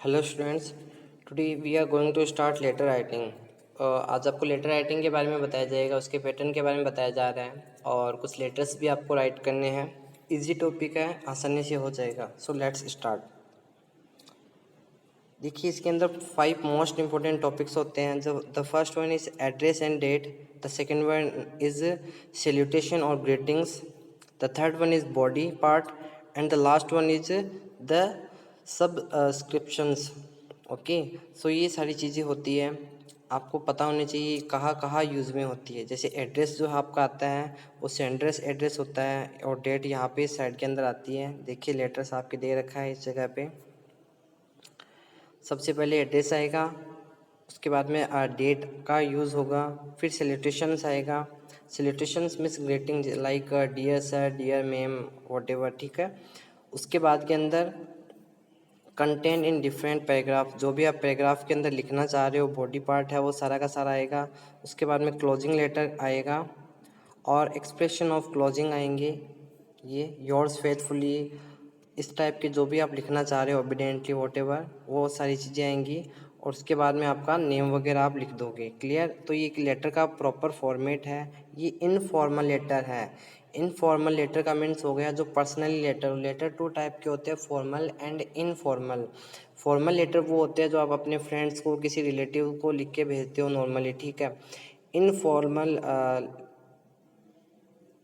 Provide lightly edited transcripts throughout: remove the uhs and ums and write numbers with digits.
Hello students, today we are going to start letter writing. आज आपको letter writing के बारे में बताया जाएगा, उसके पैटर्न के बारे में बताया जा रहा है और कुछ लेटर्स भी आपको राइट करने हैं। इजी टॉपिक है, आसानी से हो जाएगा। So let's start. देखिए, इसके अंदर 5 मोस्ट इंपॉर्टेंट टॉपिक्स होते हैं। जो the first one is address and date, the second one is salutation और greetings, the third one is body part and the last one is the subscriptions. Okay, so ये सारी चीज़ें होती है, आपको पता होनी चाहिए कहाँ कहाँ यूज़ में होती है। जैसे एड्रेस जो आपका आता है वो सेंड्रेस एड्रेस होता है और डेट यहाँ पे साइड के अंदर आती है। देखिए लेटर्स आपके दे रखा है इस जगह पे। सबसे पहले एड्रेस आएगा, उसके बाद में डेट का यूज़ होगा, फिर सैल्यूटेशंस आएगा। Salutations means greeting like dear sir, dear ma'am, whatever, ठीक है। उसके बाद के अंदर कंटेंट इन डिफरेंट पैराग्राफ, जो भी आप पैराग्राफ के अंदर लिखना चाह रहे हो, बॉडी पार्ट है वो सारा का सारा आएगा। उसके बाद में क्लोजिंग लेटर आएगा और एक्सप्रेशन ऑफ क्लोजिंग आएंगे, ये योर्स फेथफुली, इस टाइप के जो भी आप लिखना चाह रहे हो, ओबीडेंटली, व्हाटएवर, वो सारी चीज़ें आएंगी। और उसके बाद में आपका नेम वगैरह आप लिख दोगे। क्लियर? तो ये एक लेटर का प्रॉपर फॉर्मेट है। ये इनफॉर्मल लेटर है। इनफॉर्मल लेटर का मीन्स हो गया जो पर्सनली लेटर। लेटर 2 टाइप के होते हैं, formal and informal. Formal letter वो होते हैं जो आप अपने फ्रेंड्स को, किसी रिलेटिव को लिख के भेजते हो नॉर्मली, ठीक है। इनफॉर्मल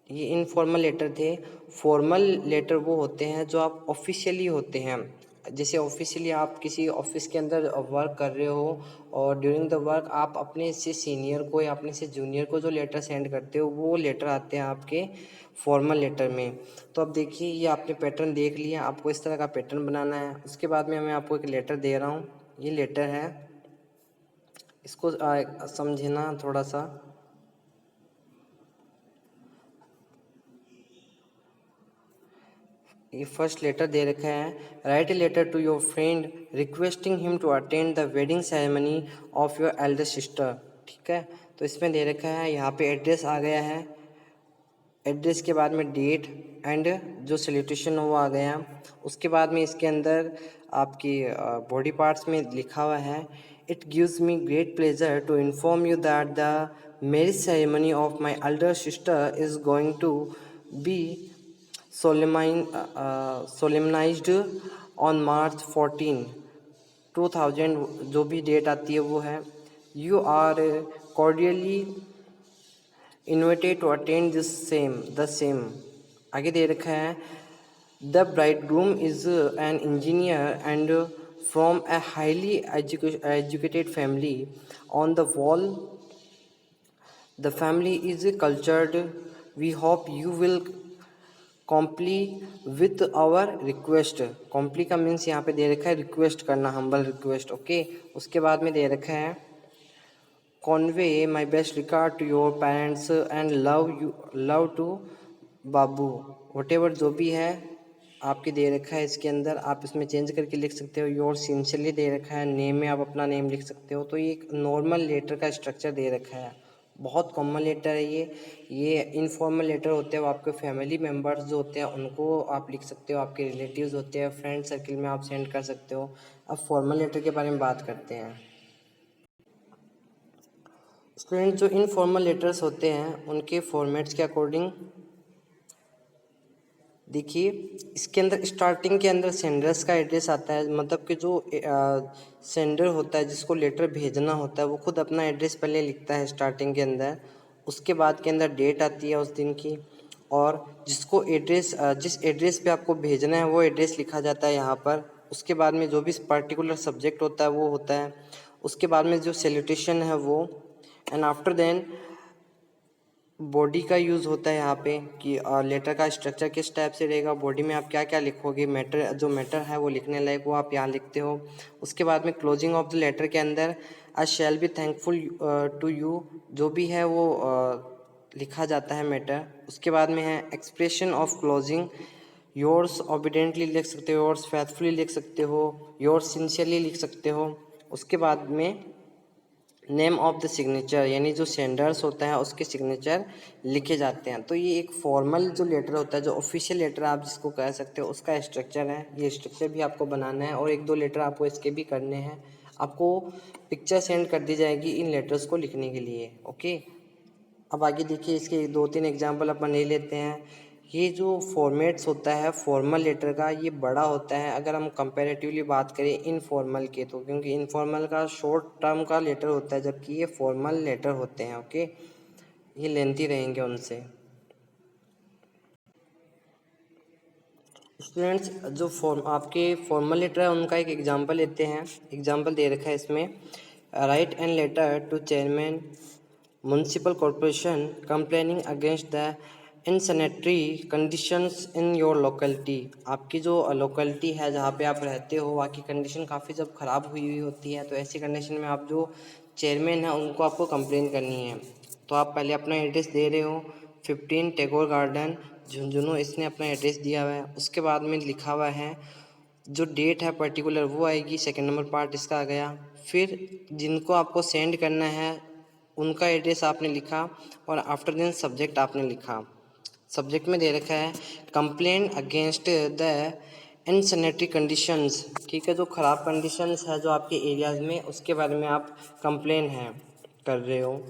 ये इनफॉर्मल लेटर थे। फॉर्मल लेटर वो होते हैं जो आप ऑफिशियली होते हैं। जैसे ऑफिशियली आप किसी ऑफिस के अंदर वर्क कर रहे हो और ड्यूरिंग द वर्क आप अपने से सीनियर को या अपने से जूनियर को जो लेटर सेंड करते हो, वो लेटर आते हैं आपके फॉर्मल लेटर में। तो अब देखिए, ये आपने पैटर्न देख लिया, आपको इस तरह का पैटर्न बनाना है। उसके बाद में मैं आपको एक लेटर दे रहा हूँ, ये लेटर है, इसको समझना थोड़ा सा। ये फर्स्ट लेटर दे रखा है, write a letter to your friend requesting him to attend the wedding ceremony of your elder sister, ठीक है। तो इसमें दे रखा है, यहाँ पे एड्रेस आ गया है, एड्रेस के बाद में डेट एंड जो सैल्यूटेशन वो आ गया। उसके बाद में इसके अंदर आपकी बॉडी पार्ट्स में लिखा हुआ है, it gives me great pleasure to inform you that the marriage ceremony of my elder sister is going to be solemnized on March 14, 2000, जो भी डेट आती है वो है। You are cordially invited to attend the same। आगे दे रखा है, the bridegroom is an engineer and from a highly educated family। On the wall, the family is cultured। We hope you will comply with our request. Comply का means यहाँ पे दे रखा है request करना, हम्बल रिक्वेस्ट, ओके। उसके बाद में दे रखा है, convey my best regard to your parents and love to Babu, whatever जो भी है आपके दे रखा है। इसके अंदर आप इसमें चेंज करके लिख सकते हो, योर सिंसियरली दे रखा है, नेम में आप अपना नेम लिख सकते हो। तो ये एक नॉर्मल लेटर का स्ट्रक्चर दे रखा है, बहुत कॉमन लेटर है ये इनफॉर्मल लेटर होते हैं, वो आपके फैमिली मेम्बर्स जो होते हैं उनको आप लिख सकते हो, आपके रिलेटिव्स होते हैं, फ्रेंड सर्किल में आप सेंड कर सकते हो। अब फॉर्मल लेटर के बारे में बात करते हैं। स्टूडेंट, जो इनफॉर्मल लेटर्स होते हैं उनके फॉर्मेट्स के अकॉर्डिंग देखिए, इसके अंदर स्टार्टिंग के अंदर सेंडर्स का एड्रेस आता है, मतलब कि जो सेंडर होता है जिसको लेटर भेजना होता है वो खुद अपना एड्रेस पहले लिखता है स्टार्टिंग के अंदर। उसके बाद के अंदर डेट आती है उस दिन की, और जिसको एड्रेस जिस एड्रेस पे आपको भेजना है वो एड्रेस लिखा जाता है यहाँ पर। उसके बाद में जो भी पर्टिकुलर सब्जेक्ट होता है वो होता है। उसके बाद में जो सैल्यूटेशन है वो, एंड आफ्टर देन बॉडी का यूज़ होता है यहाँ पे कि लेटर का स्ट्रक्चर किस टाइप से रहेगा, बॉडी में आप क्या क्या लिखोगे, मैटर जो मैटर है वो लिखने लायक वो आप यहाँ लिखते हो। उसके बाद में क्लोजिंग ऑफ द लेटर के अंदर, I shall be thankful to you, जो भी है वो लिखा जाता है मैटर। उसके बाद में है expression of closing, yours obediently लिख सकते हो, योर्स फेथफुली लिख सकते हो, योर्स सिंसियरली लिख सकते हो। उसके बाद में नेम ऑफ द सिग्नेचर, यानी जो सेंडर्स होता है उसके सिग्नेचर लिखे जाते हैं। तो ये एक फॉर्मल जो लेटर होता है, जो ऑफिशियल लेटर आप जिसको कह सकते हो, उसका स्ट्रक्चर है। ये स्ट्रक्चर भी आपको बनाना है और एक दो लेटर आपको इसके भी करने हैं। आपको पिक्चर सेंड कर दी जाएगी इन लेटर्स को लिखने के लिए। ओके, अब आगे देखिए, इसके 2-3 एग्जाम्पल अपन ले लेते हैं। ये जो फॉर्मेट्स होता है फॉर्मल लेटर का, ये बड़ा होता है अगर हम कंपैरेटिवली बात करें इनफॉर्मल के, तो क्योंकि इनफॉर्मल का शॉर्ट टर्म का लेटर होता है, जबकि ये फॉर्मल लेटर होते हैं। ओके, ये लेंथी रहेंगे उनसे। स्टूडेंट्स, जो आपके फॉर्मल लेटर है उनका एक एग्जांपल लेते हैं। एग्जांपल दे रखा है इसमें, write an letter to chairman municipal corporation complaining against the insanitary conditions in your locality. आपकी जो लोकेलिटी है जहाँ पे आप रहते हो, वहाँ की कंडीशन काफ़ी जब ख़राब हुई होती है, तो ऐसी कंडीशन में आप जो चेयरमैन है उनको आपको कंप्लेन करनी है। तो आप पहले अपना एड्रेस दे रहे हो, 15 टैगोर गार्डन झुंझुनू, इसने अपना एड्रेस दिया हुआ है। उसके बाद में लिखा हुआ है जो डेट है पर्टिकुलर वो आएगी, सेकंड नंबर पार्ट इसका आ गया। फिर जिनको आपको सेंड करना है उनका एड्रेस आपने लिखा और आफ्टर देन सब्जेक्ट आपने लिखा। सब्जेक्ट में दे रखा है complain against the insanitary conditions. ठीक है, जो ख़राब कंडीशंस है जो आपके एरियाज़ में, उसके बारे में आप कंप्लेन है कर रहे हो।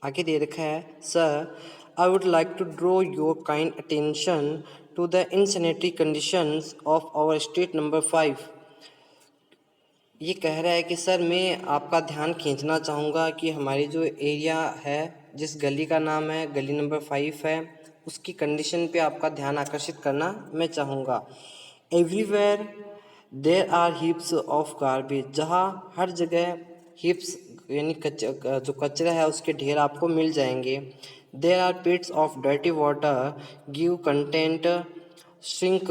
आगे दे रखा है, sir I would like to draw your kind attention to the insanitary conditions of our street number 5। ये कह रहा है कि सर मैं आपका ध्यान खींचना चाहूँगा कि हमारी जो एरिया है, जिस गली का नाम है गली नंबर 5 है, उसकी कंडीशन पे आपका ध्यान आकर्षित करना मैं चाहूँगा। Everywhere there are heaps of garbage, जहाँ हर जगह हीप्स यानी जो कचरा है उसके ढेर आपको मिल जाएंगे। There are pits of dirty water give content sink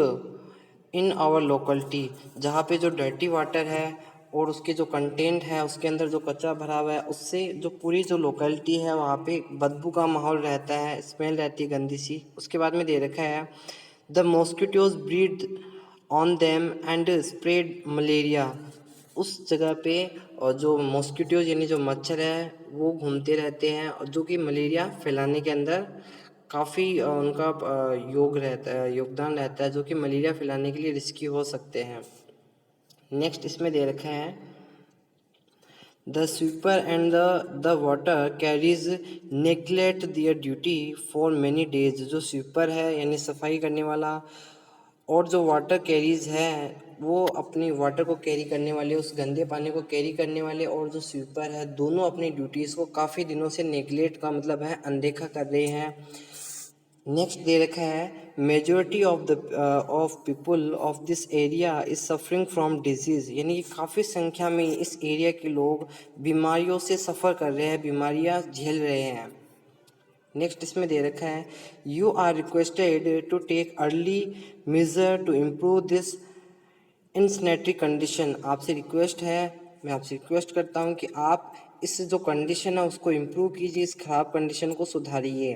in our locality, जहाँ पे जो डर्टी वाटर है और उसके जो कंटेंट है, उसके अंदर जो कचरा भरा हुआ है, उससे जो पूरी जो लोकेलिटी है वहाँ पे बदबू का माहौल रहता है, स्मेल रहती है गंदी सी। उसके बाद में दे रखा है the mosquitoes breed on them and spread malaria. उस जगह पे और जो मॉस्किटोज यानी जो मच्छर है वो घूमते रहते हैं और जो कि मलेरिया फैलाने के अंदर काफ़ी उनका योगदान रहता है, जो कि मलेरिया फैलाने के लिए रिस्की हो सकते हैं। नेक्स्ट इसमें दे रखा है the sweeper and the water carriers neglect their duty for many days. जो स्वीपर है यानी सफाई करने वाला और जो वाटर कैरीज है वो अपनी वाटर को कैरी करने वाले, उस गंदे पानी को कैरी करने वाले और जो स्वीपर है, दोनों अपनी ड्यूटीज़ को काफ़ी दिनों से नेग्लेक्ट का मतलब है अनदेखा कर रहे हैं। नेक्स्ट दे रखा है majority of people of this area is suffering from disease, यानी काफ़ी संख्या में इस एरिया के लोग बीमारियों से सफ़र कर रहे हैं, बीमारियां झेल रहे हैं। नेक्स्ट इसमें दे रखा है you are requested to take early measure to improve this insanitary condition. आपसे रिक्वेस्ट है, मैं आपसे रिक्वेस्ट करता हूँ कि आप इस जो कंडीशन है उसको इम्प्रूव कीजिए, इस ख़राब कंडीशन को सुधारिए।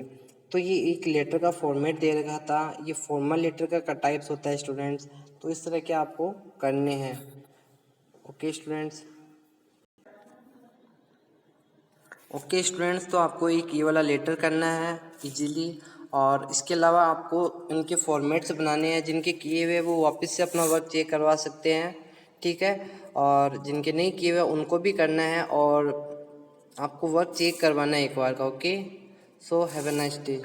तो ये एक लेटर का फॉर्मेट दे रखा था, ये फॉर्मल लेटर का टाइप्स होता है स्टूडेंट्स। तो इस तरह के आपको करने हैं। ओके स्टूडेंट्स, तो आपको एक ये वाला लेटर करना है इजीली, और इसके अलावा आपको इनके फॉर्मेट्स बनाने हैं। जिनके किए हुए वो वापस से अपना वर्क चेक करवा सकते हैं, ठीक है, और जिनके नहीं किए हुए उनको भी करना है और आपको वर्क चेक करवाना है एक बार का। Okay, so have a nice day.